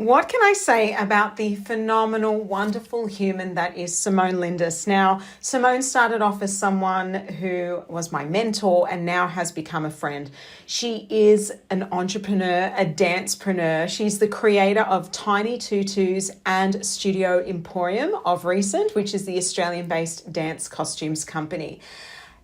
What can I say about the phenomenal, wonderful human that is Simone Lindus? Now, Simone started off as someone who was my mentor and now has become a friend. She is an entrepreneur, a dancepreneur. She's the creator of Tiny Tutus and Studio Emporium of recent, which is the Australian-based dance costumes company.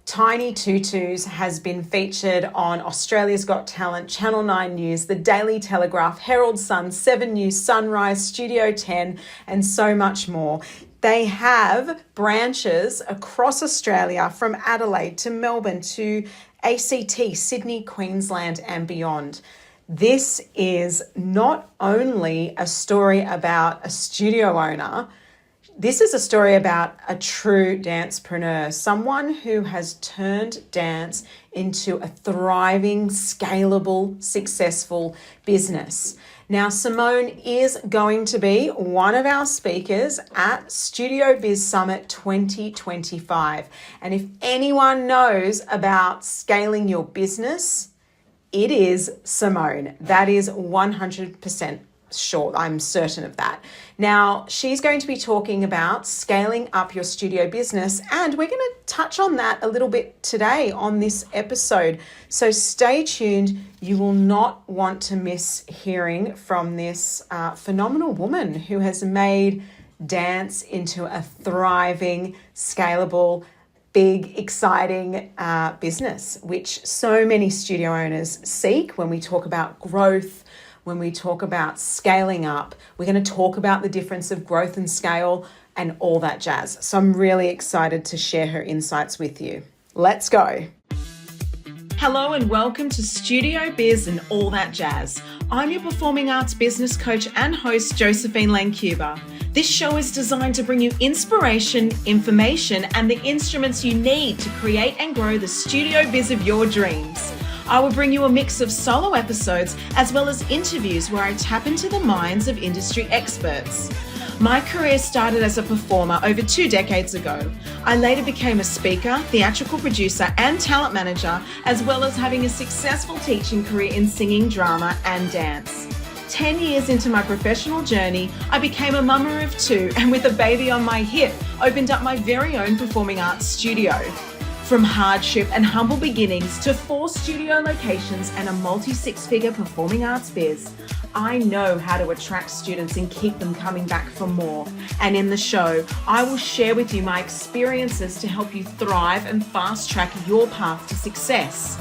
Tiny Tutus has been featured on Australia's Got Talent, Channel 9 News, The Daily Telegraph, Herald Sun, 7 News, Sunrise, Studio 10, and so much more. They have branches across Australia from Adelaide to Melbourne to ACT, Sydney, Queensland, and beyond. This is not only a story about a studio owner. This is a story about a true dancepreneur, someone who has turned dance into a thriving, scalable, successful business. Now, Simone is going to be one of our speakers at Studio Biz Summit 2025. And if anyone knows about scaling your business, it is Simone. That is 100% sure. I'm certain of that. Now, she's going to be talking about scaling up your studio business, and we're going to touch on that a little bit today on this episode. So stay tuned. You will not want to miss hearing from this phenomenal woman who has made dance into a thriving, scalable, big, exciting business, which so many studio owners seek when we talk about growth. When we talk about scaling up, we're going to talk about the difference of growth and scale and all that jazz. So I'm really excited to share her insights with you. Let's go. Hello and welcome to Studio Biz and All That Jazz. I'm your performing arts business coach and host, Josephine Lancuba. This show is designed to bring you inspiration, information, and the instruments you need to create and grow the studio biz of your dreams. I will bring you a mix of solo episodes as well as interviews where I tap into the minds of industry experts. My career started as a performer over 2 decades ago. I later became a speaker, theatrical producer, and talent manager, as well as having a successful teaching career in singing, drama, and dance. 10 years into my professional journey, I became a mama of 2 and with a baby on my hip, opened up my very own performing arts studio. From hardship and humble beginnings to 4 studio locations and a multi-6-figure performing arts biz, I know how to attract students and keep them coming back for more. And in the show, I will share with you my experiences to help you thrive and fast-track your path to success.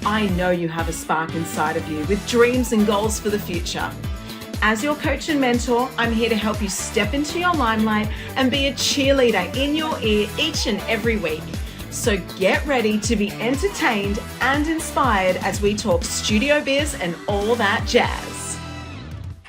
I know you have a spark inside of you with dreams and goals for the future. As your coach and mentor, I'm here to help you step into your limelight and be a cheerleader in your ear each and every week. So get ready to be entertained and inspired as we talk studio biz and all that jazz.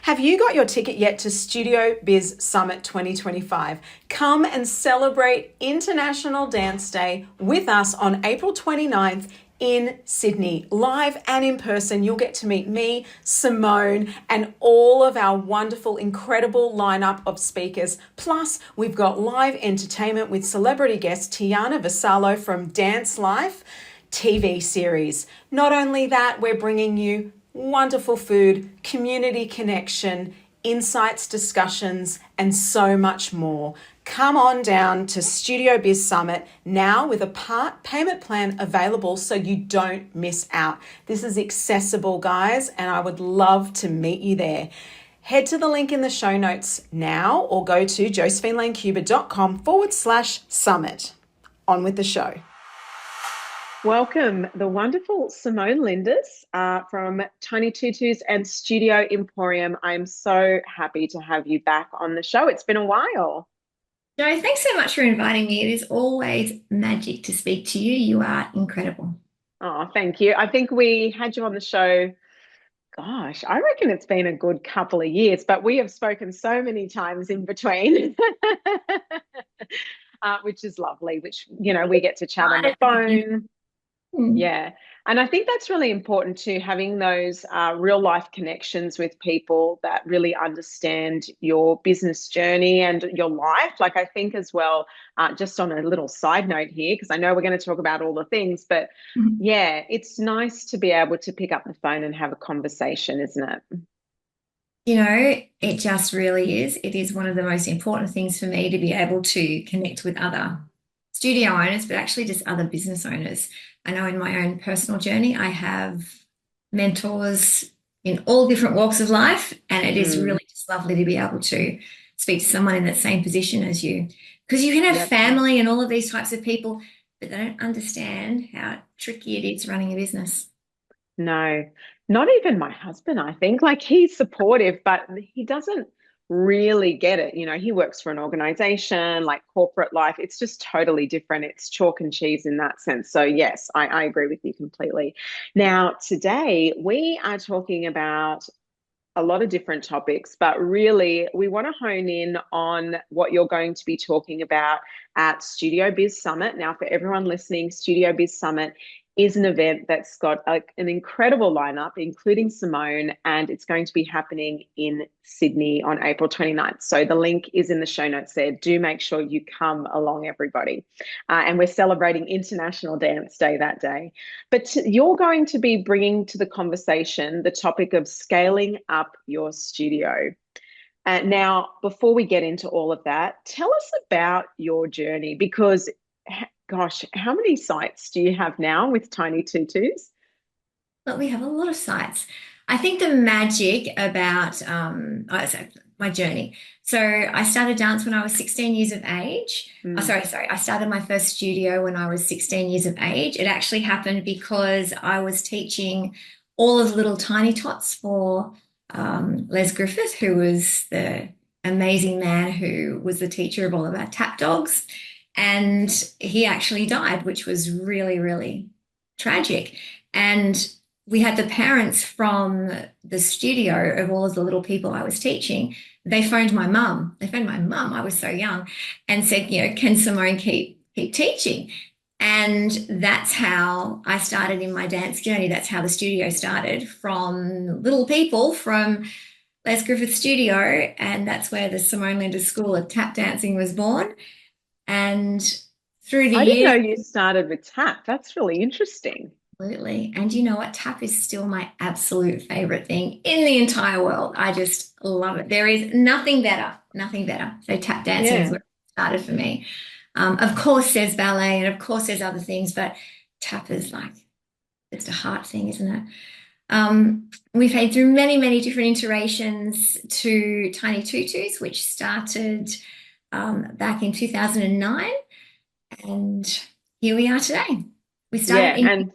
Have you got your ticket yet to Studio Biz Summit 2025? Come and celebrate International Dance Day with us on April 29th in Sydney, live and in person. You'll get to meet me, Simone, and all of our wonderful, incredible lineup of speakers. Plus, we've got live entertainment with celebrity guest Tiana Vassallo from Dance Life TV series. Not only that, we're bringing you wonderful food, community connection, insights, discussions, and so much more. Come on down to Studio Biz Summit now with a part payment plan available so you don't miss out. This is accessible, guys, and I would love to meet you there. Head to the link in the show notes now or go to josephinelancuba.com/summit. On with the show. Welcome, the wonderful Simone Lindus from Tiny Tutus and Studio Emporium. I'm so happy to have you back on the show. It's been a while. Jo, thanks so much for inviting me. It is always magic to speak to you. You are incredible. Oh, thank you. I think we had you on the show, gosh, I reckon it's been a good couple of years, but we have spoken so many times in between, which is lovely, which, you know, we get to chat on the phone. Yeah. And I think that's really important too, having those real life connections with people that really understand your business journey and your life. Like I think as well, just on a little side note here, because I know we're going to talk about all the things, but yeah, it's nice to be able to pick up the phone and have a conversation, isn't it? It just really is. It is one of the most important things for me to be able to connect with other studio owners, but actually just other business owners. I know in my own personal journey, I have mentors in all different walks of life, and it is Mm, really just lovely to be able to speak to someone in that same position as you. Because you can have yep. family and all of these types of people, but they don't understand how tricky it is running a business. No, not even my husband, I think. Like he's supportive, but he doesn't really get it. He works for an organization, like corporate life. It's just totally different. It's chalk and cheese in that sense. So, yes, I agree with you completely. Now, today we are talking about a lot of different topics, but really we want to hone in on what you're going to be talking about at Studio Biz Summit. Now, for everyone listening, Studio Biz Summit is an event that's got an incredible lineup, including Simone, and it's going to be happening in Sydney on April 29th. So the link is in the show notes there. Do make sure you come along, everybody. And we're celebrating International Dance Day that day. But you're going to be bringing to the conversation the topic of scaling up your studio. Now, before we get into all of that, tell us about your journey because, gosh, how many sites do you have now with Tiny Tutus? But we have a lot of sites. I think the magic about my journey. So I started dance when I was 16 years of age. Oh, Mm. sorry. I started my first studio when I was 16 years of age. It actually happened because I was teaching all of the little tiny tots for Les Griffith, who was the amazing man who was the teacher of all of our tap dogs. And he actually died, which was really, really tragic. And we had the parents from the studio of all of the little people I was teaching. They phoned my mum. They phoned my mum. I was so young, and said, can Simone keep teaching? And that's how I started in my dance journey. That's how the studio started, from little people from Les Griffith Studio, and that's where the Simone Lindus School of Tap Dancing was born. And through the I didn't know years, you started with tap. That's really interesting. absolutely. And you know what? Tap is still my absolute favorite thing in the entire world. I just love it. There is nothing better, nothing better. So tap dancing is Yeah. where it started for me. Of course, there's ballet and of course, there's other things, but tap is like, it's a heart thing, isn't it? We've had through many, many different iterations to Tiny Tutus, which started back in 2009. And here we are today. We started Yeah. in And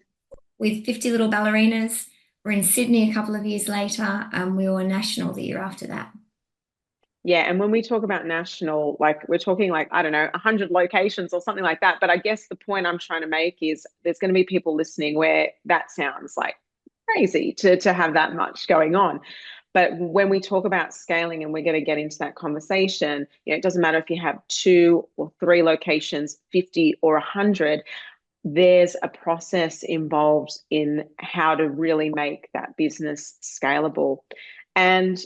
with 50 little ballerinas. We're in Sydney a couple of years later, and we were national the year after that. yeah, and when we talk about national, like we're talking like, I don't know, 100 locations or something like that. But I guess the point I'm trying to make is there's going to be people listening where that sounds like crazy to have that much going on. But when we talk about scaling, and we're going to get into that conversation, it doesn't matter if you have 2 or 3 locations, 50 or 100, there's a process involved in how to really make that business scalable. And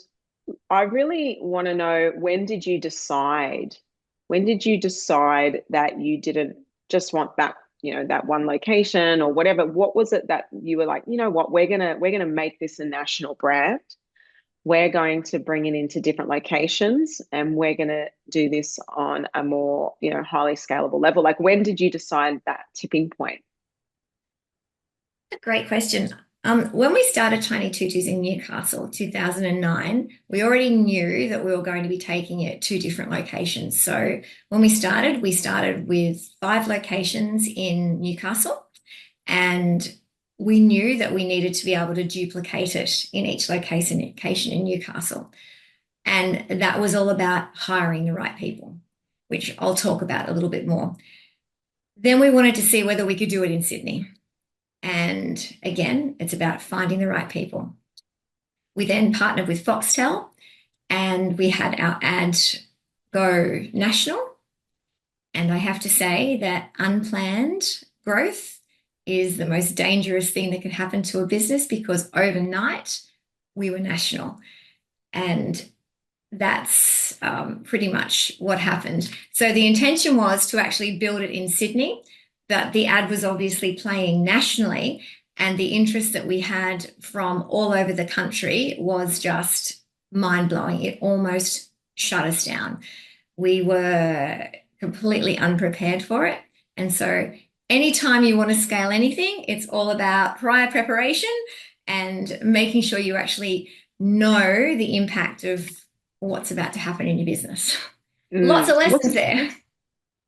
I really want to know, when did you decide that you didn't just want that, that one location or whatever? What was it that you were like, you know what, we're gonna make this a national brand. We're going to bring it into different locations and we're going to do this on a more, highly scalable level. Like when did you decide that tipping point? A great question. When we started Tiny Tutus in Newcastle, 2009, we already knew that we were going to be taking it to different locations. So when we started with 5 locations in Newcastle, and we knew that we needed to be able to duplicate it in each location in Newcastle. And that was all about hiring the right people, which I'll talk about a little bit more. Then we wanted to see whether we could do it in Sydney. And again, it's about finding the right people. We then partnered with Foxtel and we had our ad go national. And I have to say that unplanned growth is the most dangerous thing that could happen to a business, because overnight we were national. And that's pretty much what happened. So the intention was to actually build it in Sydney, but the ad was obviously playing nationally, and the interest that we had from all over the country was just mind-blowing. It almost shut us down. We were completely unprepared for it. And so anytime you want to scale anything, it's all about prior preparation and making sure you actually know the impact of what's about to happen in your business. Lots of lessons there.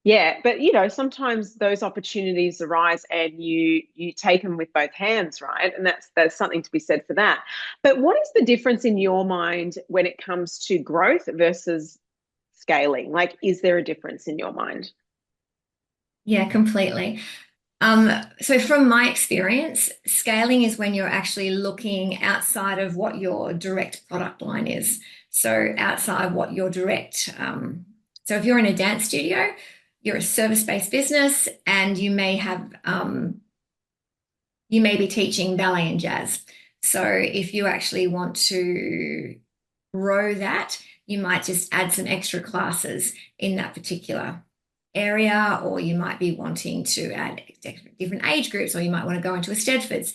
Yeah, but you know, sometimes those opportunities arise and you take them with both hands, right? And that's something to be said for that. But what is the difference in your mind when it comes to growth versus scaling? Like, is there a difference in your mind? Yeah, completely. So from my experience, scaling is when you're actually looking outside of what your direct product line is. So outside what your direct, so if you're in a dance studio, you're a service-based business and you may be teaching ballet and jazz. So if you actually want to grow that, you might just add some extra classes in that particular area, or you might be wanting to add different age groups, or you might want to go into a Stedfords.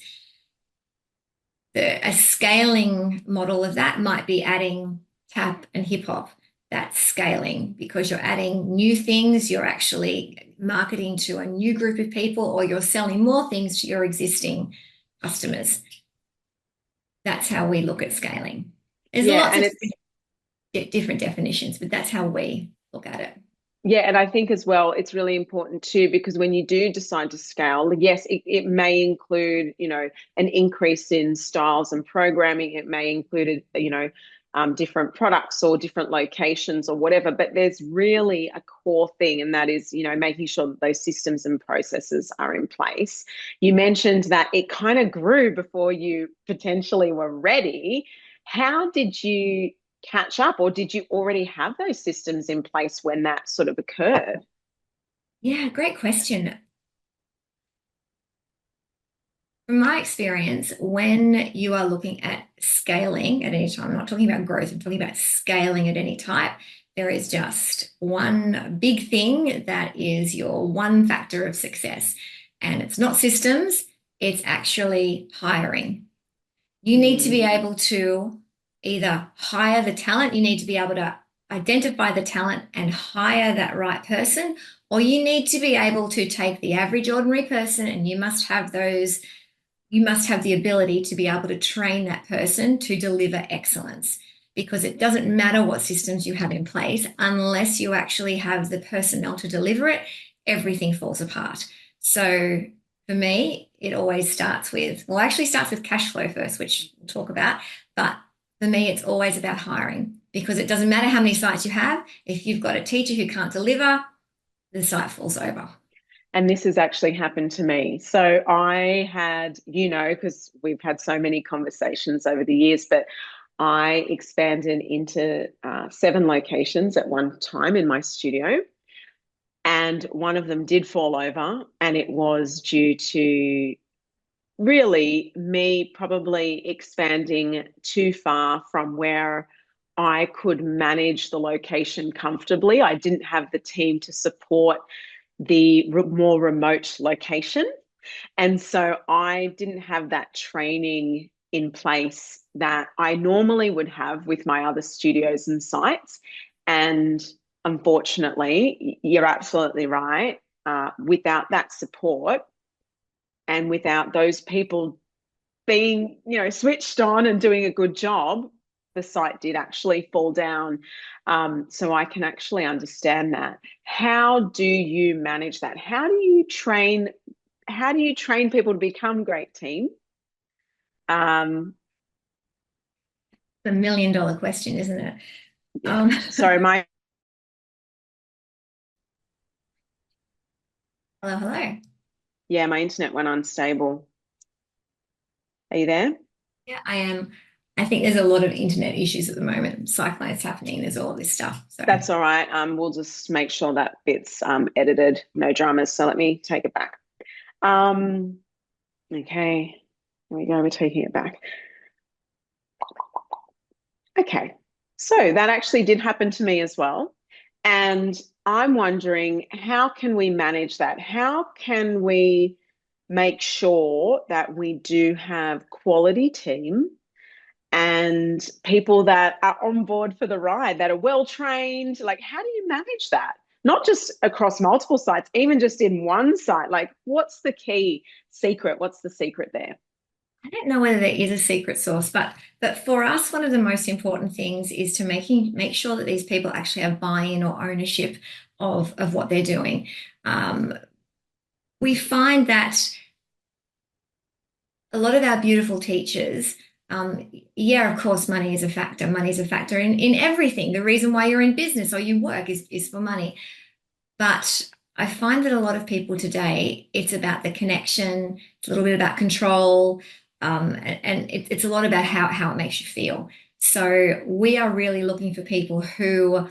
A scaling model of that might be adding tap and hip hop. That's scaling because you're adding new things, you're actually marketing to a new group of people, or you're selling more things to your existing customers. That's how we look at scaling. There's Yeah, lots and of it's different definitions, but that's how we look at it. Yeah, and I think as well, it's really important too, because when you do decide to scale, yes, it may include, you know, an increase in styles and programming. It may include, you know, different products or different locations or whatever. But there's really a core thing, and that is, you know, making sure that those systems and processes are in place. You mentioned that it kind of grew before you potentially were ready. How did you catch up, or did you already have those systems in place when that sort of occurred? Yeah, great question. From my experience, when you are looking at scaling at any time, I'm not talking about growth, I'm talking about scaling at any type, there is just one big thing that is your one factor of success. And it's not systems, it's actually hiring. You need to be able to either hire the talent, you need to be able to identify the talent and hire that right person, or you need to be able to take the average ordinary person and you must have the ability to be able to train that person to deliver excellence, because it doesn't matter what systems you have in place unless you actually have the personnel to deliver it, everything falls apart. So for me, it always starts with, well, actually starts with cash flow first, which we'll talk about. But for me, it's always about hiring, because it doesn't matter how many sites you have. If you've got a teacher who can't deliver, the site falls over. And this has actually happened to me. So I had, you know, because we've had so many conversations over the years, but I expanded into 7 locations at one time in my studio. And one of them did fall over, and it was due to really me probably expanding too far from where I could manage the location comfortably. I didn't have the team to support the more remote location. And so I didn't have that training in place that I normally would have with my other studios and sites. And unfortunately, you're absolutely right. Without that support and without those people being, you know, switched on and doing a good job, the site did actually fall down. So I can actually understand that. How do you manage that? How do you train people to become great team? The $1 million question, isn't it? Yeah. Sorry, Hello, hello. my internet went unstable. Are you there? Yeah, I am. I think there's a lot of internet issues at the moment. Cyclones happening. There's all this stuff. So That's all right. We'll just make sure that bit's edited. No dramas. So let me take it back. Okay. There we go. We're taking it back. Okay. So that actually did happen to me as well. And I'm wondering, how can we manage that? How can we make sure that we do have quality team and people that are on board for the ride, that are well trained? Like, how do you manage that? Not just across multiple sites, even just in one site. Like, what's the key secret? What's the secret there? I don't know whether there is a secret sauce, but for us, one of the most important things is to make sure that these people actually have buy-in or ownership of what they're doing. We find that a lot of our beautiful teachers, yeah, of course, money is a factor. Money is a factor in everything. The reason why you're in business or you work is for money. But I find that a lot of people today, it's about the connection, it's a little bit about control, and it's a lot about how it makes you feel. So we are really looking for people who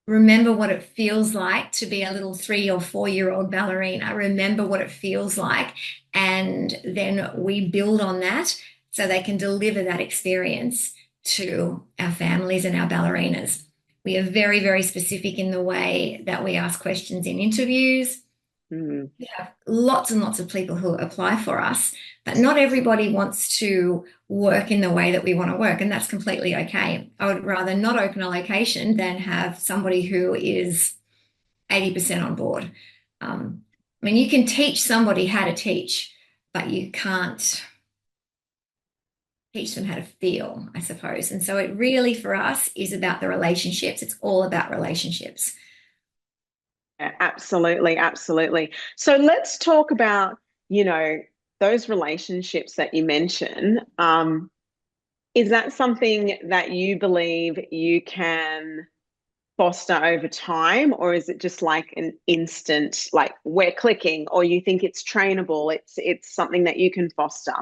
remember what it feels like to be a little 3 or 4-year-old ballerina, remember what it feels like, and then we build on that so they can deliver that experience to our families and our ballerinas. We are very, very specific in the way that we ask questions in interviews. Mm. We have lots and lots of people who apply for us, but not everybody wants to work in the way that we want to work, and that's completely okay. I would rather not open a location than have somebody who is 80% on board. I mean, you can teach somebody how to teach, but you can't teach them how to feel, I suppose. And so it really, for us, is about the relationships. It's all about relationships. Yeah, absolutely, absolutely. So let's talk about, those relationships that you mention. Is that something that you believe you can foster over time, or is it just like an instant, like we're clicking, or you think it's trainable, it's something that you can foster?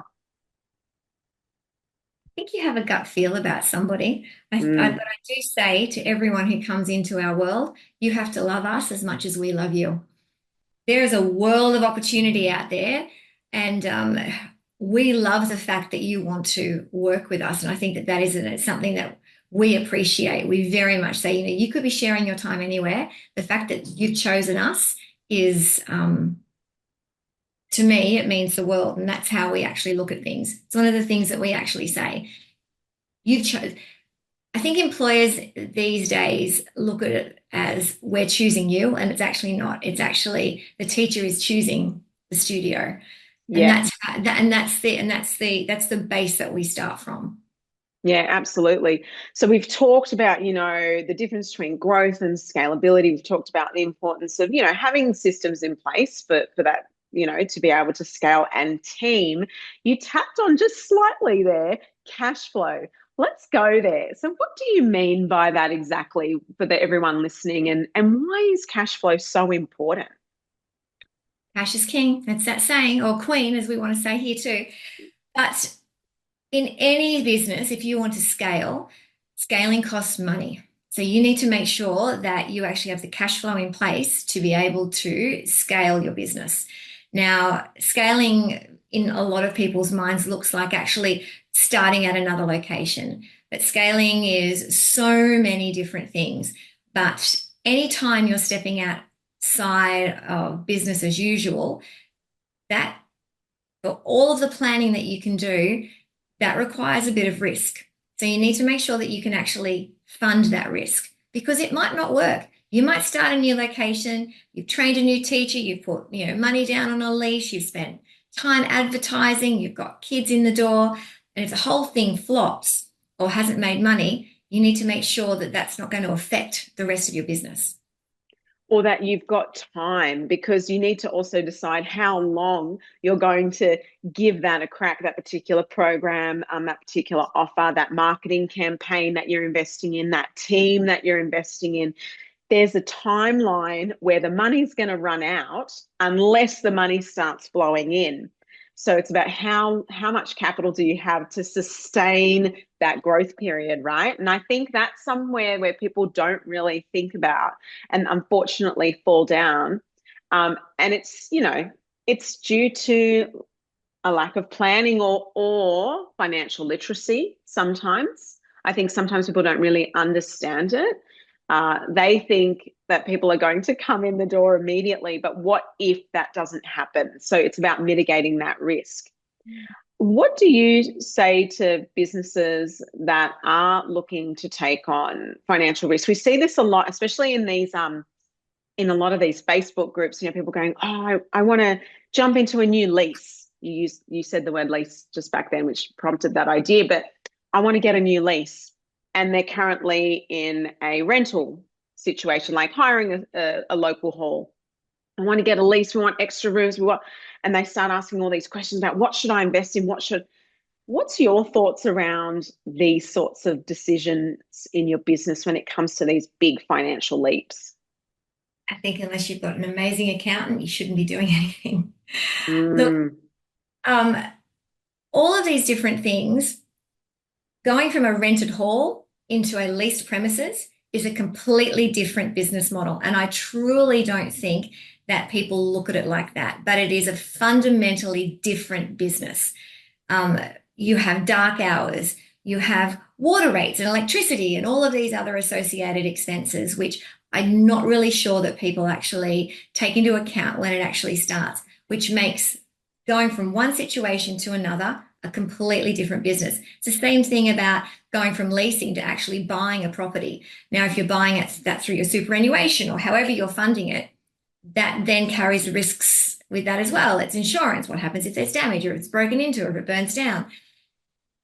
Think you have a gut feel about somebody. But I do say to everyone who comes into our world, you have to love us as much as we love you. There is a world of opportunity out there, and we love the fact that you want to work with us. And I think that is something that we appreciate. We very much say, you could be sharing your time anywhere. The fact that you've chosen us is, to me, it means the world, and that's how we actually look at things. It's one of the things that we actually say. I think employers these days look at it as we're choosing you, and it's actually not. It's actually the teacher is choosing the studio, Yeah. and that's the base that we start from. Yeah, absolutely. So we've talked about, the difference between growth and scalability. We've talked about the importance of, having systems in place for that, to be able to scale, and team. You tapped on just slightly there, cash flow. Let's go there. So what do you mean by that exactly for everyone listening, and why is cash flow so important? Cash is king. That's that saying, or queen, as we want to say here too. But in any business, if you want to scale, scaling costs money. So you need to make sure that you actually have the cash flow in place to be able to scale your business. Now, scaling in a lot of people's minds looks like actually starting at another location. But scaling is so many different things. But anytime you're stepping outside of business as usual, that for all of the planning that you can do, that requires a bit of risk. So you need to make sure that you can actually fund that risk, because it might not work. You might start a new location, you've trained a new teacher, you've put money down on a leash, you've spent time advertising, you've got kids in the door, and if the whole thing flops or hasn't made money, you need to make sure that that's not going to affect the rest of your business. Or that you've got time, because you need to also decide how long you're going to give that a crack, that particular program, that particular offer, that marketing campaign that you're investing in, that team that you're investing in. There's a timeline where the money's going to run out unless the money starts flowing in. So it's about how much capital do you have to sustain that growth period, right? And I think that's somewhere where people don't really think about, and unfortunately fall down. And it's due to a lack of planning or financial literacy sometimes. I think sometimes people don't really understand it. They think that people are going to come in the door immediately, but what if that doesn't happen? So it's about mitigating that risk. What do you say to businesses that are looking to take on financial risk? We see this a lot, especially in these in a lot of these Facebook groups, people going, oh, I want to jump into a new lease. You said the word lease just back then, which prompted that idea, but I want to get a new lease. And they're currently in a rental situation, like hiring a local hall. I want to get a lease. We want extra rooms. And they start asking all these questions about what should I invest in? What's your thoughts around these sorts of decisions in your business when it comes to these big financial leaps? I think unless you've got an amazing accountant, you shouldn't be doing anything. Look, Mm, all of these different things, going from a rented hall into a leased premises is a completely different business model. And I truly don't think that people look at it like that, but it is a fundamentally different business. You have dark hours, you have water rates and electricity and all of these other associated expenses, which I'm not really sure that people actually take into account when it actually starts, which makes going from one situation to another a completely different business. It's the same thing about going from leasing to actually buying a property. Now, if you're buying it that through your superannuation or however you're funding it, that then carries risks with that as well. It's insurance. What happens if there's damage or if it's broken into or if it burns down?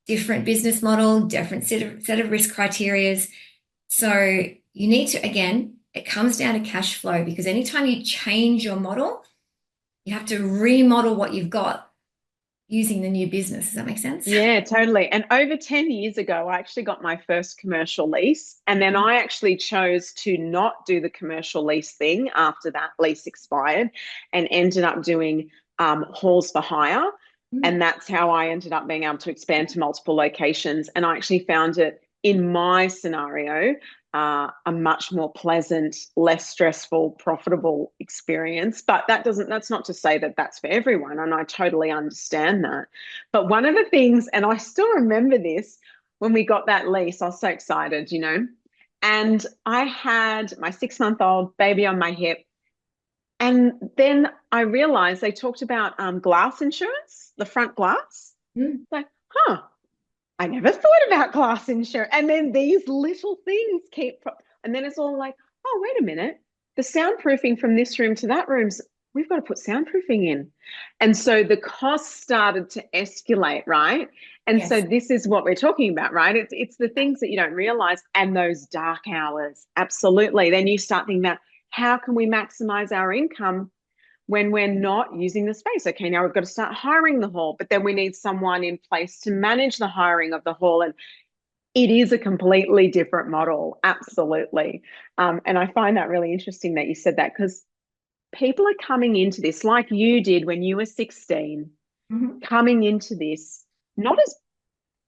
Different business model, different set of risk criterias. So you need to, again, it comes down to cash flow, because anytime you change your model, you have to remodel what you've got using the new business. Does that make sense? yeah, totally. And over 10 years ago, I actually got my first commercial lease. And then I actually chose to not do the commercial lease thing after that lease expired and ended up doing halls for hire. And that's how I ended up being able to expand to multiple locations. And I actually found it, in my scenario, a much more pleasant, less stressful, profitable experience. But that's not to say that that's for everyone. And I totally understand that. But one of the things, and I still remember this, when we got that lease, I was so excited, and I had my 6-month-old baby on my hip. And then I realized they talked about glass insurance, the front glass. Like, I never thought about glass insurance. And then these little things and then it's all like, oh, wait a minute. The soundproofing from this room to that room's, we've got to put soundproofing in. And so the costs started to escalate, right? And Yes. so this is what we're talking about, right? It's the things that you don't realize, and those dark hours. Absolutely. Then you start thinking about, how can we maximize our income when we're not using the space? Okay, now we've got to start hiring the hall, but then we need someone in place to manage the hiring of the hall. And it is a completely different model. Absolutely. And I find that really interesting that you said that, because people are coming into this like you did when you were 16, coming into this not as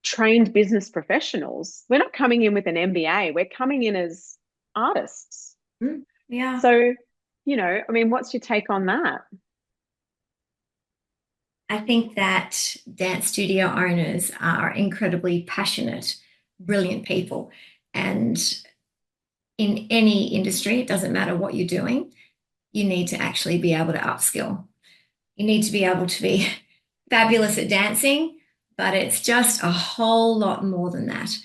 trained business professionals. We're not coming in with an MBA. We're coming in as artists. Yeah. So, what's your take on that? I think that dance studio owners are incredibly passionate, brilliant people. And in any industry, it doesn't matter what you're doing, you need to actually be able to upskill. You need to be able to be fabulous at dancing, but it's just a whole lot more than that.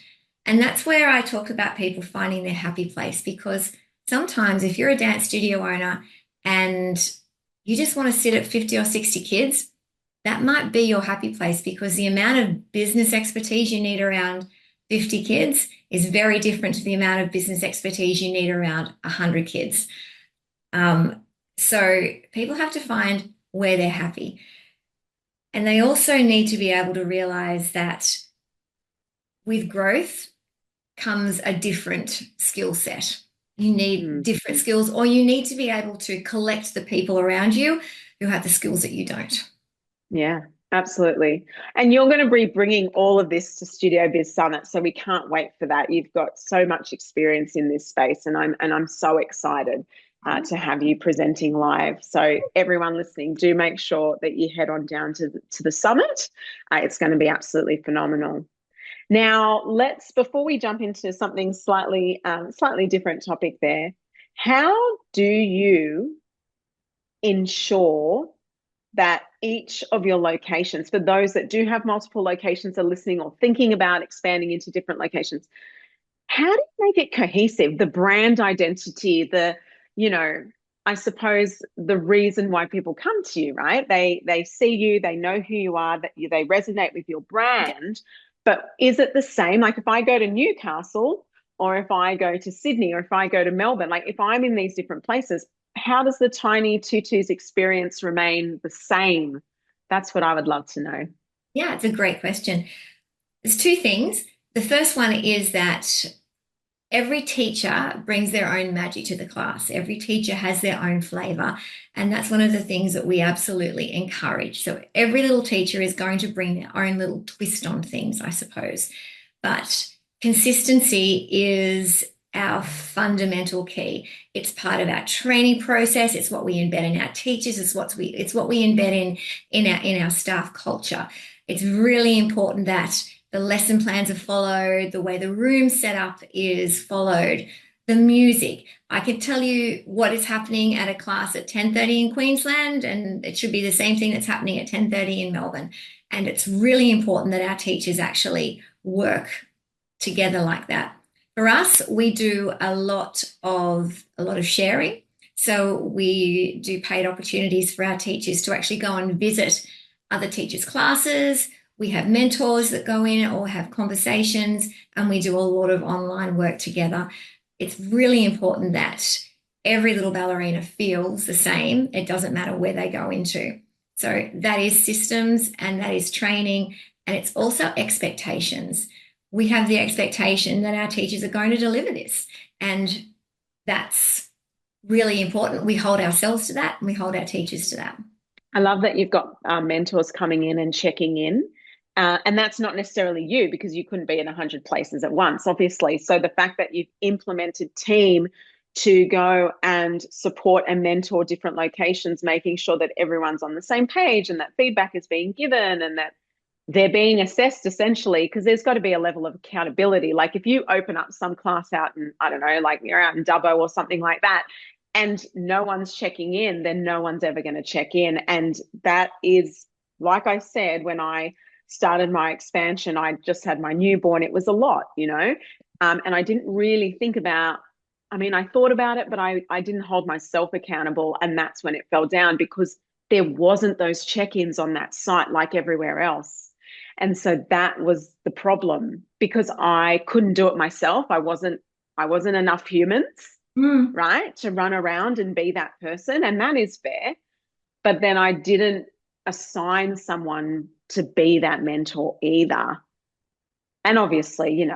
And that's where I talk about people finding their happy place, because sometimes if you're a dance studio owner and you just want to sit at 50 or 60 kids, that might be your happy place, because the amount of business expertise you need around 50 kids is very different to the amount of business expertise you need around 100 kids. So people have to find where they're happy. And they also need to be able to realize that with growth comes a different skill set. You need different skills, or you need to be able to collect the people around you who have the skills that you don't. Yeah, absolutely. And you're going to be bringing all of this to Studio Biz Summit, so we can't wait for that. You've got so much experience in this space, and I'm so excited to have you presenting live. So everyone listening, do make sure that you head on down to the summit. It's going to be absolutely phenomenal. Now, before we jump into something slightly different topic there, how do you ensure that each of your locations, for those that do have multiple locations, are listening or thinking about expanding into different locations, how do you make it cohesive? The brand identity, I suppose the reason why people come to you, right? They see you, they know who you are, that they resonate with your brand. But is it the same? Like if I go to Newcastle, or if I go to Sydney, or if I go to Melbourne, like if I'm in these different places, how does the Tiny Tutus experience remain the same? That's what I would love to know. Yeah, it's a great question. There's two things. The first one is that every teacher brings their own magic to the class. Every teacher has their own flavor. And that's one of the things that we absolutely encourage. So every little teacher is going to bring their own little twist on things, I suppose. But consistency is our fundamental key. It's part of our training process. It's what we embed in our teachers. It's what we embed in our staff culture. It's really important that the lesson plans are followed, the way the room's set up is followed, the music. I could tell you what is happening at a class at 10:30 in Queensland, and it should be the same thing that's happening at 10:30 in Melbourne. And it's really important that our teachers actually work together like that. For us, we do a lot of sharing. So we do paid opportunities for our teachers to actually go and visit other teachers' classes. We have mentors that go in or have conversations, and we do a lot of online work together. It's really important that every little ballerina feels the same. It doesn't matter where they go into. So that is systems, and that is training, and it's also expectations. We have the expectation that our teachers are going to deliver this, and that's really important. We hold ourselves to that, and we hold our teachers to that. I love that you've got mentors coming in and checking in. And that's not necessarily you, because you couldn't be in 100 places at once, obviously. So the fact that you've implemented team to go and support and mentor different locations, making sure that everyone's on the same page and that feedback is being given and that they're being assessed, essentially, because there's got to be a level of accountability. Like if you open up some class out in, I don't know, like you're out in Dubbo or something like that, and no one's checking in, then no one's ever going to check in. And that is, like I said, when I started my expansion, I just had my newborn. It was a lot, and I didn't really think about, I thought about it, but I didn't hold myself accountable. And that's when it fell down, because there wasn't those check-ins on that site like everywhere else. And so that was the problem, because I couldn't do it myself. I wasn't enough humans, right, to run around and be that person. And that is fair. But then I didn't assign someone to be that mentor either. And obviously,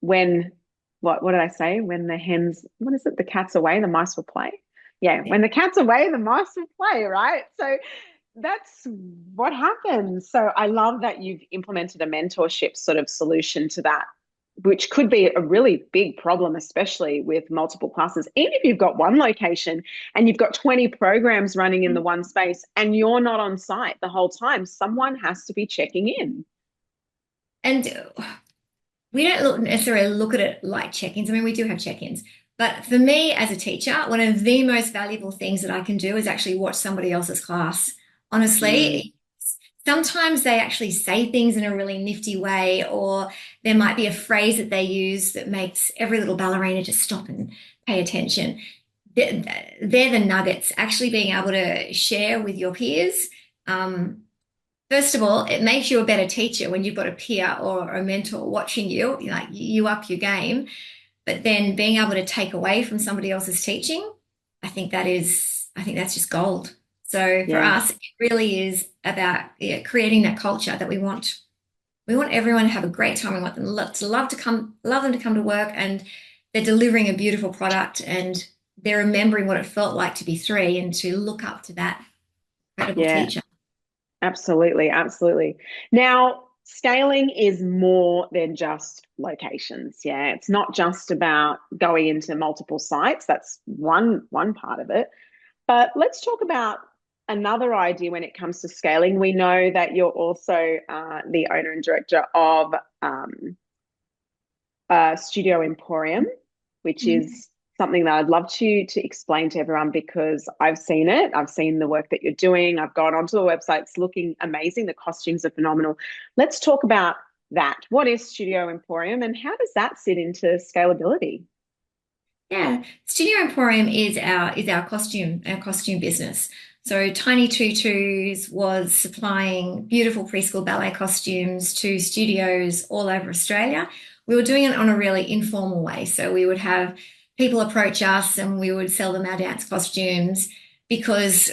when, what did I say? When the cat's away, the mice will play. Yeah, when the cat's away, the mice will play, right? So that's what happens. So I love that you've implemented a mentorship sort of solution to that, which could be a really big problem, especially with multiple classes. Even if you've got one location and you've got 20 programs running in the one space and you're not on site the whole time, someone has to be checking in. And we don't necessarily look at it like check-ins. We do have check-ins. But for me as a teacher, one of the most valuable things that I can do is actually watch somebody else's class. Honestly, sometimes they actually say things in a really nifty way, or there might be a phrase that they use that makes every little ballerina just stop and pay attention. They're the nuggets, actually being able to share with your peers. First of all, it makes you a better teacher when you've got a peer or a mentor watching you, like you up your game. But then being able to take away from somebody else's teaching, I think that's just gold. So for us, it really is about creating that culture that we want. We want everyone to have a great time. We want them to love them to come to work, and they're delivering a beautiful product, and they're remembering what it felt like to be 3 and to look up to that incredible teacher. Absolutely, absolutely. Now, scaling is more than just locations. Yeah, it's not just about going into multiple sites. That's one part of it. But let's talk about another idea when it comes to scaling. We know that you're also the owner and director of Studio Emporium, which is something that I'd love to explain to everyone, because I've seen it. I've seen the work that you're doing. I've gone onto the website. It's looking amazing. The costumes are phenomenal. Let's talk about that. What is Studio Emporium, and how does that sit into scalability? Yeah, Studio Emporium is our costume business. So Tiny Tutus was supplying beautiful preschool ballet costumes to studios all over Australia. We were doing it on a really informal way. So we would have people approach us and we would sell them our dance costumes, because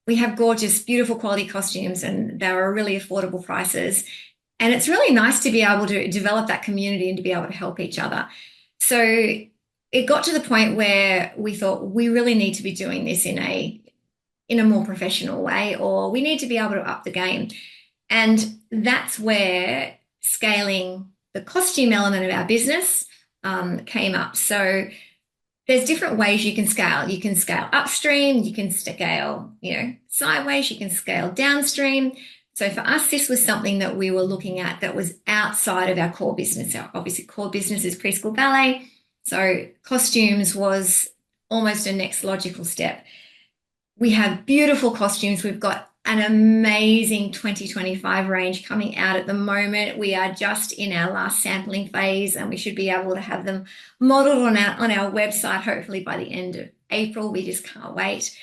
we have gorgeous, beautiful quality costumes and they were really affordable prices. And it's really nice to be able to develop that community and to be able to help each other. So it got to the point where we thought we really need to be doing this in a more professional way, or we need to be able to up the game. And that's where scaling the costume element of our business came up. So there's different ways you can scale. You can scale upstream, you can scale, sideways, you can scale downstream. So for us, this was something that we were looking at that was outside of our core business. Our obviously core business is preschool ballet. So costumes was almost a next logical step. We have beautiful costumes. We've got an amazing 2025 range coming out at the moment. We are just in our last sampling phase, and we should be able to have them modeled on our website, hopefully by the end of April. We just can't wait.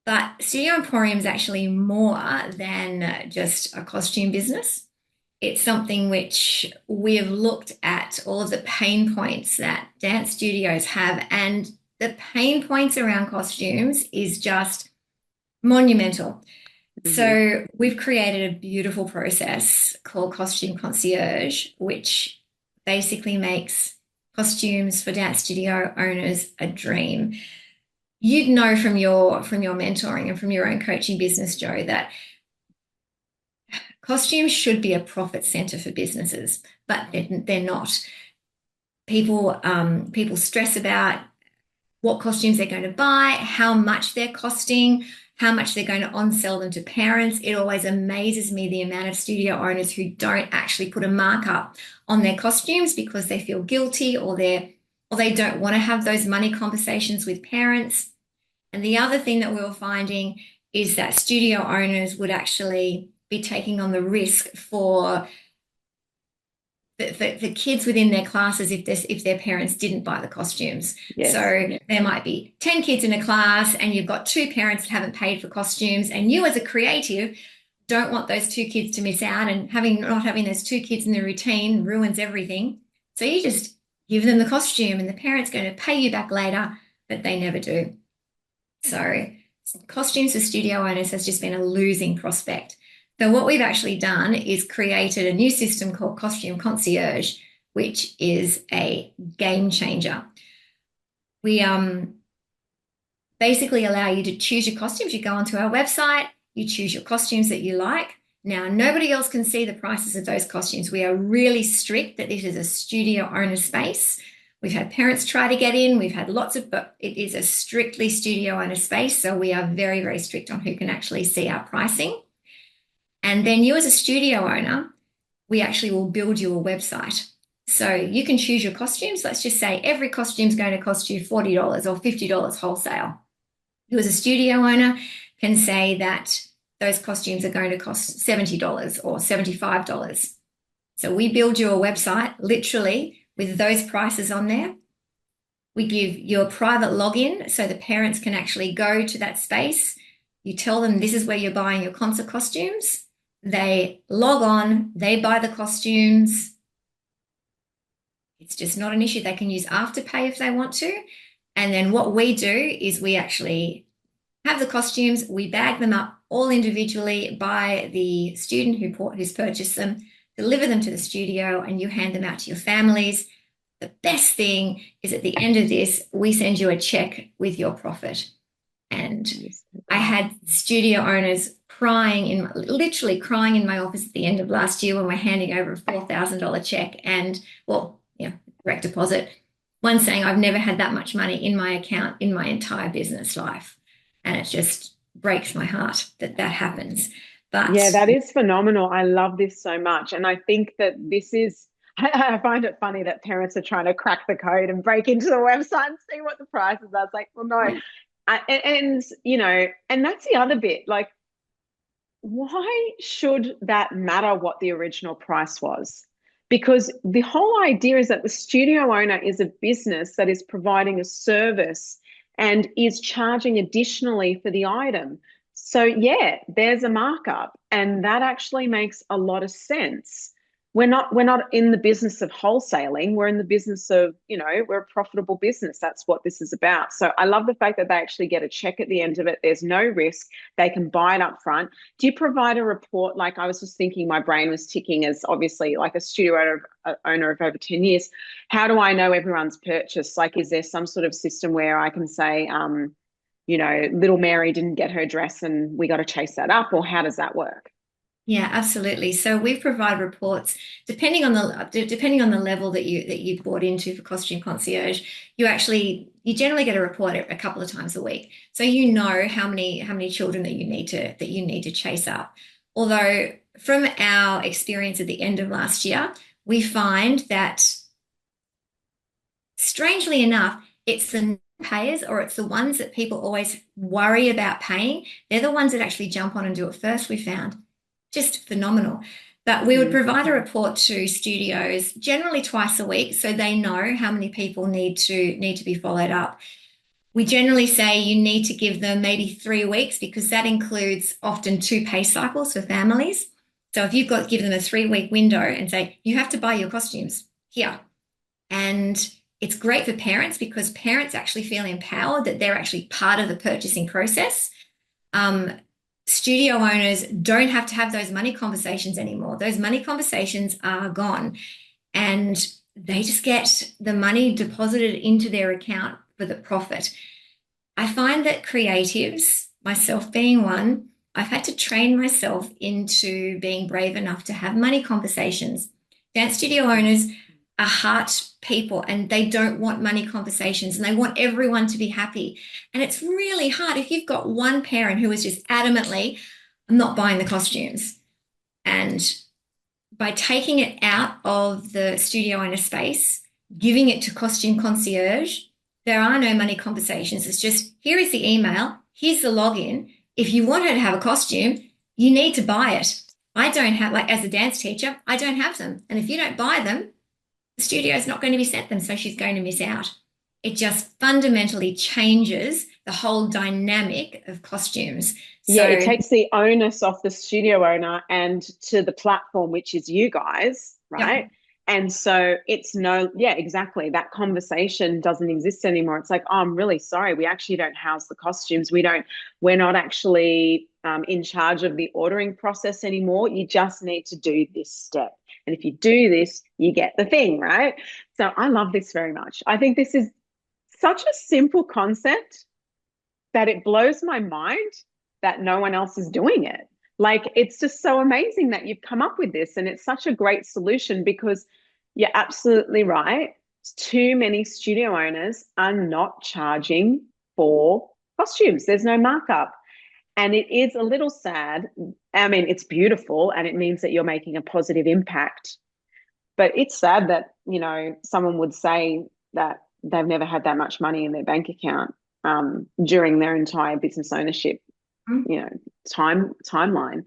But Studio Emporium is actually more than just a costume business. It's something which we have looked at all of the pain points that dance studios have, and the pain points around costumes is just monumental. Mm-hmm. So we've created a beautiful process called Costume Concierge, which basically makes costumes for dance studio owners a dream. You'd know from your mentoring and from your own coaching business, Jo, that costumes should be a profit center for businesses, but they're not. People stress about what costumes they're going to buy, how much they're costing, how much they're going to on-sell them to parents. It always amazes me the amount of studio owners who don't actually put a markup on their costumes because they feel guilty, or they don't want to have those money conversations with parents. And the other thing that we were finding is that studio owners would actually be taking on the risk for the kids within their classes if their parents didn't buy the costumes. Yes. So there might be 10 kids in a class and you've got 2 parents that haven't paid for costumes, and you as a creative don't want those 2 kids to miss out, and not having those 2 kids in the routine ruins everything. So you just give them the costume and the parent's going to pay you back later, but they never do. So costumes for studio owners has just been a losing prospect. So what we've actually done is created a new system called Costume Concierge, which is a game changer. We basically allow you to choose your costumes. You go onto our website, you choose your costumes that you like. Now, nobody else can see the prices of those costumes. We are really strict that this is a studio owner space. We've had parents try to get in. We've had but it is a strictly studio owner space. So we are very, very strict on who can actually see our pricing. And then you as a studio owner, we actually will build you a website. So you can choose your costumes. Let's just say every costume is going to cost you $40 or $50 wholesale. You as a studio owner can say that those costumes are going to cost $70 or $75. So we build you a website literally with those prices on there. We give you a private login so the parents can actually go to that space. You tell them this is where you're buying your concert costumes. They log on, they buy the costumes. It's just not an issue. They can use Afterpay if they want to. And then what we do is we actually have the costumes, we bag them up all individually by the student who's purchased them, deliver them to the studio, and you hand them out to your families. The best thing is at the end of this, we send you a check with your profit. And I had studio owners literally crying in my office at the end of last year when we're handing over a $4,000 check and, direct deposit. One saying, I've never had that much money in my account in my entire business life. And it just breaks my heart that happens. But yeah, that is phenomenal. I love this so much. And I think that this is I find it funny that parents are trying to crack the code and break into the website and see what the prices are. It's like, well, no. And you know, and that's the other bit. Like, why should that matter what the original price was? Because the whole idea is that the studio owner is a business that is providing a service and is charging additionally for the item. So, yeah, there's a markup, and that actually makes a lot of sense. We're not in the business of wholesaling. We're in the business of, you know, we're a profitable business. That's what this is about. So I love the fact that they actually get a check at the end of it. There's no risk. They can buy it up front. Do you provide a report? Like, I was just thinking, my brain was ticking as obviously like a studio owner of over 10 years. How do I know everyone's purchase? Like, is there some sort of system where I can say, you know, little Mary didn't get her dress and we got to chase that up? Or how does that work? Yeah, absolutely. So we provide reports depending on the level that you've bought into for costume concierge. You generally get a report a couple of times a week, so you know how many children that you need to chase up. Although from our experience at the end of last year, we find that strangely enough, it's the payers, or it's the ones that people always worry about paying. They're the ones that actually jump on and do it first. We found just phenomenal. But we would provide a report to studios generally twice a week, so they know how many people need to be followed up. We generally say you need to give them maybe 3 weeks, because that includes often 2 pay cycles for families. So if give them a 3-week window and say, you have to buy your costumes here. And it's great for parents, because parents actually feel empowered that they're actually part of the purchasing process. Studio owners don't have to have those money conversations anymore. Those money conversations are gone, and they just get the money deposited into their account for the profit. I find that creatives, myself being one, I've had to train myself into being brave enough to have money conversations. Dance studio owners are heart people, and they don't want money conversations, and they want everyone to be happy. And it's really hard if you've got one parent who is just adamantly, I'm not buying the costumes. And by taking it out of the studio owner space, giving it to costume concierge, there are no money conversations. It's just, here is the email, here's the login. If you want her to have a costume, you need to buy it. I don't have, like, as a dance teacher, I don't have them. And if you don't buy them, the studio is not going to be sent them, so she's going to miss out. It just fundamentally changes the whole dynamic of costumes. Yeah, it takes the onus off the studio owner and to the platform, which is you guys, right? Yep. And so yeah, exactly. That conversation doesn't exist anymore. It's like, oh, I'm really sorry. We actually don't house the costumes. We're not actually in charge of the ordering process anymore. You just need to do this step. And if you do this, you get the thing, right? So I love this very much. I think this is such a simple concept that it blows my mind that no one else is doing it. Like, it's just so amazing that you've come up with this, and it's such a great solution, because you're absolutely right. Too many studio owners are not charging for costumes. There's no markup. And it is a little sad. I mean, it's beautiful, and it means that you're making a positive impact. But it's sad that, you know, someone would say that they've never had that much money in their bank account during their entire business ownership, you know, timeline.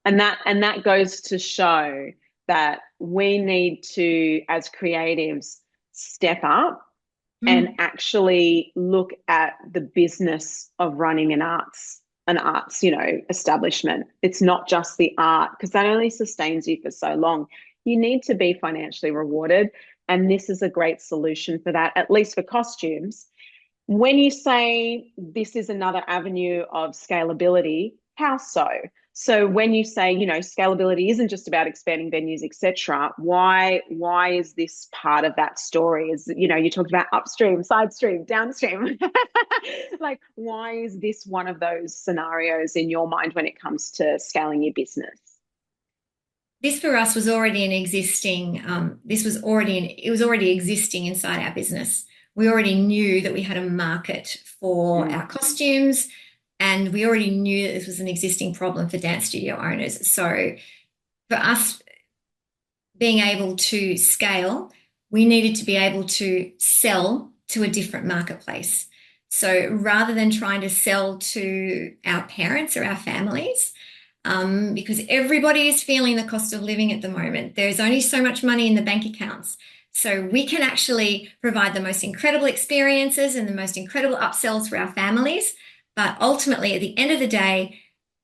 And that goes to show that we need to, as creatives, step up and actually look at the business of running an arts, you know, establishment. It's not just the art, because that only sustains you for so long. You need to be financially rewarded, and this is a great solution for that, at least for costumes. When you say this is another avenue of scalability, how so? So when you say, you know, scalability isn't just about expanding venues, etc., why is this part of that story? Is, you know, you talked about upstream, side stream, downstream. Like, why is this one of those scenarios in your mind when it comes to scaling your business? This for us was already an existing. It was already existing inside our business. We already knew that we had a market for our costumes, and we already knew that this was an existing problem for dance studio owners. So for us, being able to scale, we needed to be able to sell to a different marketplace. So rather than trying to sell to our parents or our families, because everybody is feeling the cost of living at the moment, there's only so much money in the bank accounts. So we can actually provide the most incredible experiences and the most incredible upsells for our families. But ultimately, at the end of the day,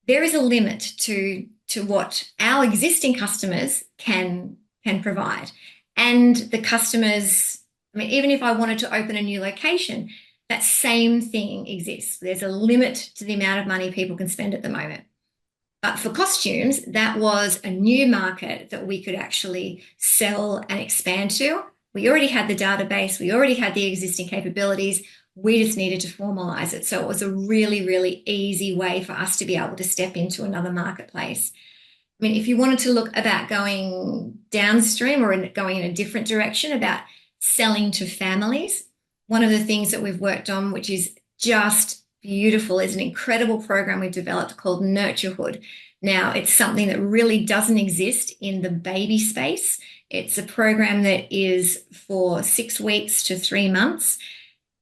there is a limit to what our existing customers can provide. And the customers, I mean, even if I wanted to open a new location, that same thing exists. There's a limit to the amount of money people can spend at the moment. But for costumes, that was a new market that we could actually sell and expand to. We already had the database, we already had the existing capabilities. We just needed to formalize it. So it was a really, really easy way for us to be able to step into another marketplace. I mean, if you wanted to look about going downstream or going in a different direction about selling to families, one of the things that we've worked on, which is just beautiful, is an incredible program we've developed called Nurturehood. Now, it's something that really doesn't exist in the baby space. It's a program that is for 6 weeks to 3 months,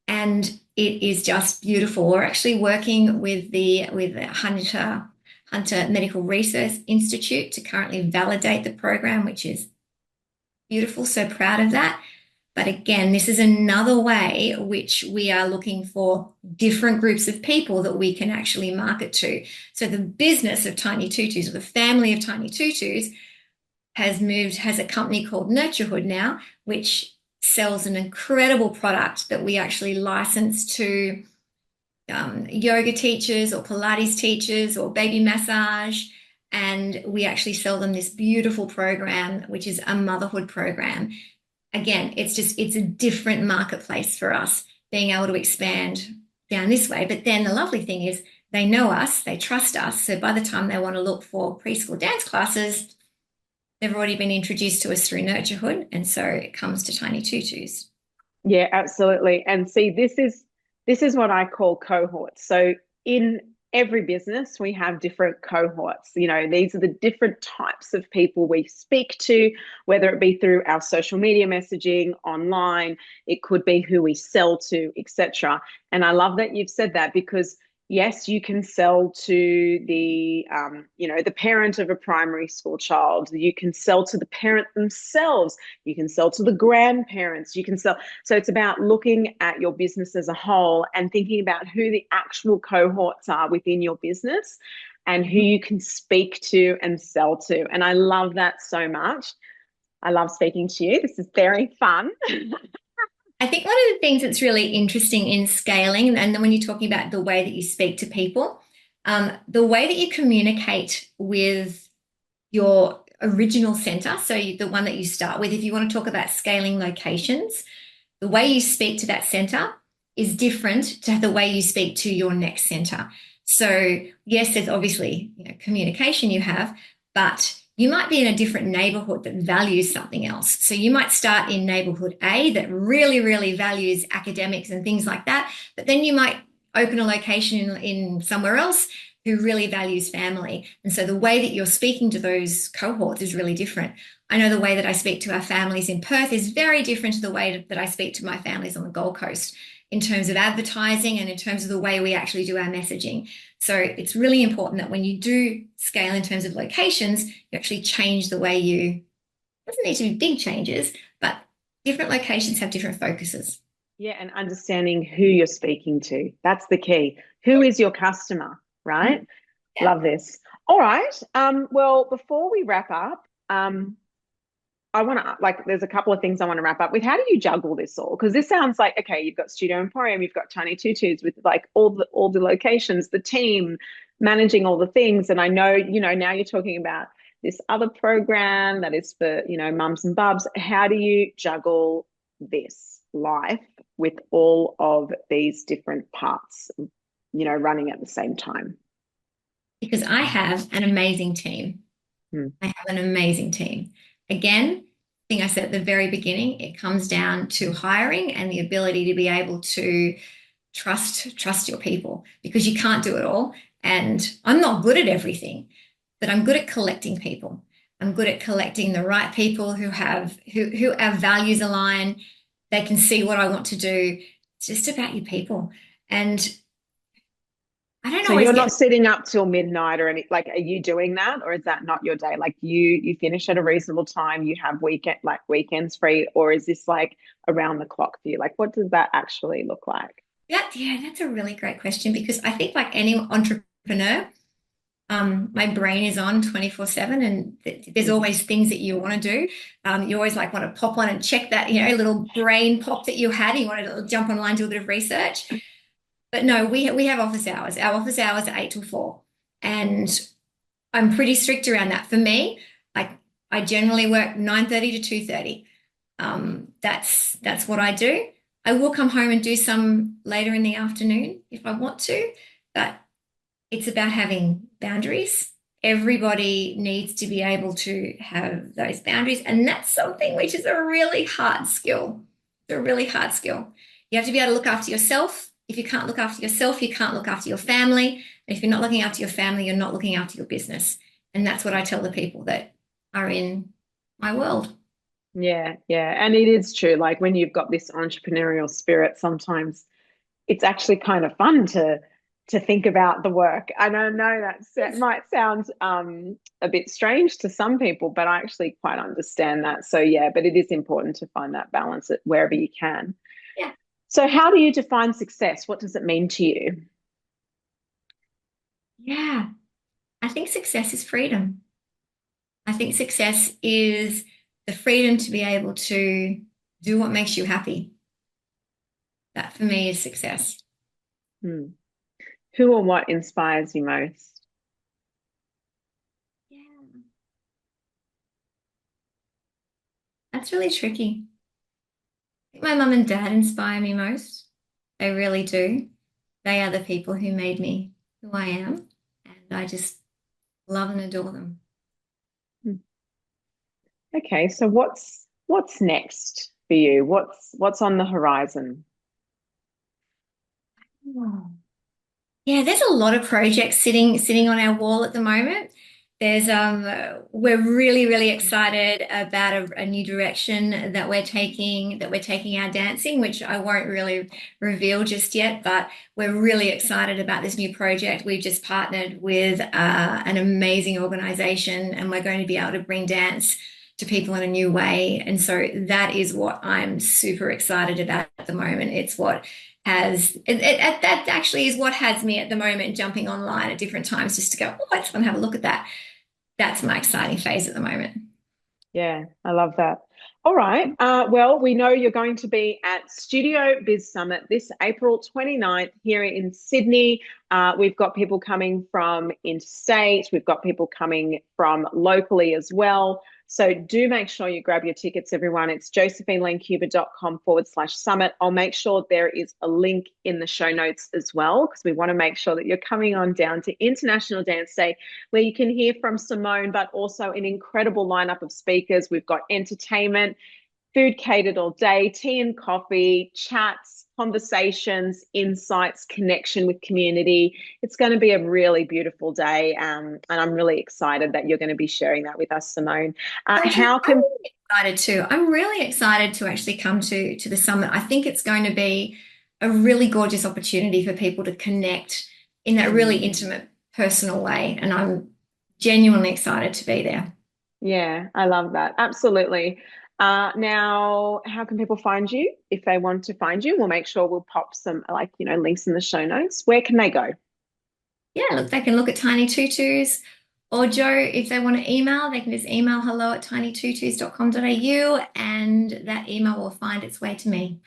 and it is just beautiful. We're actually working with the Hunter Medical Research Institute to currently validate the program, which is beautiful. So proud of that. But again, this is another way which we are looking for different groups of people that we can actually market to. So the business of Tiny Tutus, or the family of Tiny Tutus, has a company called Nurturehood now, which sells an incredible product that we actually license to yoga teachers or Pilates teachers or baby massage. And we actually sell them this beautiful program, which is a motherhood program. Again, it's a different marketplace for us, being able to expand down this way. But then the lovely thing is they know us, they trust us. So by the time they want to look for preschool dance classes, they've already been introduced to us through Nurturehood. And so it comes to Tiny Tutus. Yeah, absolutely. And see, this is what I call cohorts. So in every business, we have different cohorts. You know, these are the different types of people we speak to, whether it be through our social media messaging, online, it could be who we sell to, etc. And I love that you've said that, because yes, you can sell to the, the parent of a primary school child. You can sell to the parent themselves. You can sell to the grandparents. You can sell. So it's about looking at your business as a whole and thinking about who the actual cohorts are within your business and who you can speak to and sell to. And I love that so much. I love speaking to you. This is very fun. I think one of the things that's really interesting in scaling, and then when you're talking about the way that you speak to people, the way that you communicate with your original center, so the one that you start with, if you want to talk about scaling locations, the way you speak to that center is different to the way you speak to your next center. So yes, there's obviously communication you have, but you might be in a different neighborhood that values something else. So you might start in neighborhood A that really, really values academics and things like that. But then you might open a location in somewhere else who really values family. And so the way that you're speaking to those cohorts is really different. I know the way that I speak to our families in Perth is very different to the way that I speak to my families on the Gold Coast in terms of advertising and in terms of the way we actually do our messaging. So it's really important that when you do scale in terms of locations, you actually change the way it doesn't need to be big changes, but different locations have different focuses. Yeah, and understanding who you're speaking to. That's the key. Who is your customer, right? Yeah. Love this. All right. Well, before we wrap up, I want to, there's a couple of things I want to wrap up with. How do you juggle this all? Because this sounds like, okay, you've got Studio Emporium, you've got Tiny Tutus with all the locations, the team, managing all the things. And I know, now you're talking about this other program that is for, mums and bubs. How do you juggle this life with all of these different parts, running at the same time? Because I have an amazing team. I have an amazing team. Again, I think I said at the very beginning, it comes down to hiring and the ability to be able to trust your people, because you can't do it all. And I'm not good at everything, but I'm good at collecting people. I'm good at collecting the right people who our values align. They can see what I want to do. It's just about your people. And I don't So always you're get. not sitting up till midnight or any, like, are you doing that, or is that not your day? Like you finish at a reasonable time, you have weekends free, or is this like around the clock for you? Like, what does that actually look like? Yeah, that's a really great question, because I think like any entrepreneur, my brain is on 24/7, and there's always things that you want to do. You always like want to pop on and check that, little brain pop that you had. You want to jump online, do a bit of research. But no, we have office hours. Our office hours are 8 till 4. And I'm pretty strict around that. For me, like I generally work 9:30 to 2:30. That's what I do. I will come home and do some later in the afternoon if I want to, but it's about having boundaries. Everybody needs to be able to have those boundaries. And that's something which is a really hard skill. It's a really hard skill. You have to be able to look after yourself. If you can't look after yourself, you can't look after your family. And if you're not looking after your family, you're not looking after your business. And that's what I tell the people that are in my world. Yeah, yeah. And it is true. Like when you've got this entrepreneurial spirit, sometimes it's actually kind of fun to think about the work. And I know that might sound a bit strange to some people, but I actually quite understand that. So yeah, but it is important to find that balance at wherever you can. Yeah. So how do you define success? What does it mean to you? Yeah. I think success is freedom. I think success is the freedom to be able to do what makes you happy. That for me is success. Hmm. Who or what inspires you most? Yeah. That's really tricky. I think my mum and dad inspire me most. They really do. They are the people who made me who I am, and I just love and adore them. Okay, so what's next for you? What's on the horizon? Oh. Yeah, there's a lot of projects sitting on our wall at the moment. There's we're really, really excited about a new direction that we're taking our dancing, which I won't really reveal just yet, but we're really excited about this new project. We've just partnered with an amazing organization, and we're going to be able to bring dance to people in a new way. And so that is what I'm super excited about at the moment. It's what that actually is what has me at the moment jumping online at different times just to go, oh, I just want to have a look at that. That's my exciting phase at the moment. Yeah, I love that. All right. Well, we know you're going to be at Studio Biz Summit this April 29th here in Sydney. We've got people coming from interstate. We've got people coming from locally as well. So do make sure you grab your tickets, everyone. It's josephinelancuba.com/summit. I'll make sure there is a link in the show notes as well, because we want to make sure that you're coming on down to International Dance Day, where you can hear from Simone, but also an incredible lineup of speakers. We've got entertainment, food catered all day, tea and coffee, chats, conversations, insights, connection with community. It's going to be a really beautiful day, and I'm really excited that you're going to be sharing that with us, Simone. How can I'm really excited too. I'm really excited to actually come to the summit. I think it's going to be a really gorgeous opportunity for people to connect in that really intimate, personal way, and I'm genuinely excited to be there. Yeah, I love that. Absolutely. Now, how can people find you if they want to find you? We'll make sure we'll pop some links in the show notes. Where can they go? Yeah, look, they can look at Tiny Tutus, or Joe, if they want to email, they can just email hello@tinytutus.com.au, and that email will find its way to me.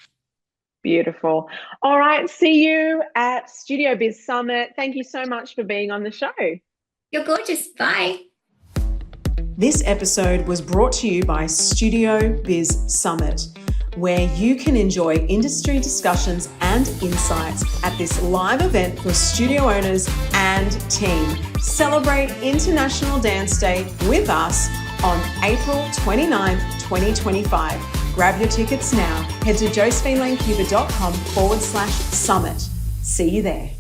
Beautiful. All right. See you at Studio Biz Summit. Thank you so much for being on the show. You're gorgeous. Bye. This episode was brought to you by Studio Biz Summit, where you can enjoy industry discussions and insights at this live event for studio owners and team. Celebrate International Dance Day with us on April 29th, 2025. Grab your tickets now. Head to josephinelancuba.com/summit. See you there.